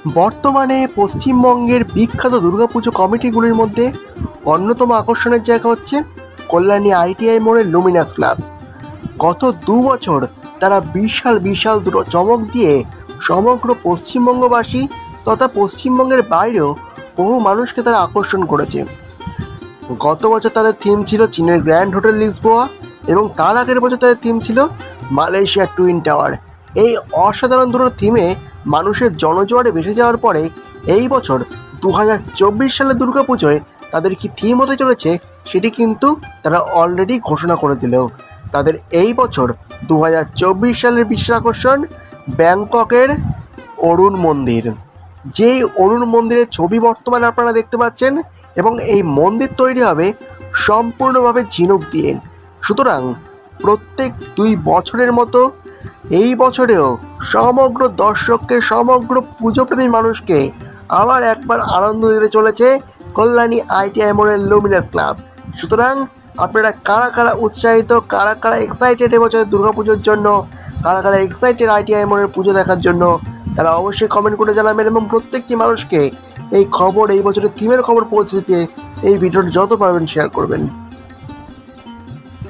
বর্তমানে পশ্চিমবঙ্গের বিখ্যাত দুর্গাপুজো কমিটিগুলির মধ্যে অন্যতম আকর্ষণের জায়গা হচ্ছে কল্যাণী আইটিআই মোড়ের লুমিনাস ক্লাব। গত 2 বছর তারা বিশাল বিশাল দুটো চমক দিয়ে সমগ্র পশ্চিমবঙ্গবাসী তথা পশ্চিমবঙ্গের বাইরেও বহু মানুষকে তারা আকর্ষণ করেছে। গত বছর তাদের থিম ছিল চীনের গ্র্যান্ড হোটেল লিসবোয়া এবং তার আগের বছর তাদের থিম ছিল মালয়েশিয়ার টুইন টাওয়ার। এই অসাধারণ দুটো থিমে মানুষের জনজোয়ারে ভেসে যাওয়ার পরে এই বছর 2024 সালের দুর্গাপুজোয় তাদের কি থিম হতে চলেছে সেটি কিন্তু তারা অলরেডি ঘোষণা করে দিলেও তাদের এই বছর 2024 সালের বিশেষ আকর্ষণ ব্যাংককের অরুণ মন্দির। যেই অরুণ মন্দিরের ছবি বর্তমানে আপনারা দেখতে পাচ্ছেন এবং এই মন্দির তৈরি হবে সম্পূর্ণভাবে ঝিনুক দিয়ে। সুতরাং প্রত্যেক 2 বছরের মতো এই বছরেও সমগ্র দর্শককে, সমগ্র পুজোপ্রেমী মানুষকে আবার একবার আনন্দ দিতে চলেছে কল্যাণী আইটিআই মোড়ের লুমিনাস ক্লাব। সুতরাং আপনারা কারা কারা উৎসাহিত, কারা কারা এক্সাইটেড এবছর দুর্গাপুজোর জন্য, কারা কারা এক্সাইটেড আইটিআই মোড়ের পুজো দেখার জন্য, তারা অবশ্যই কমেন্ট করে জানাবেন এবং প্রত্যেকটি মানুষকে এই খবর, এই বছরের থিমের খবর পৌঁছে দিতে এই ভিডিওটি যত পারবেন শেয়ার করবেন।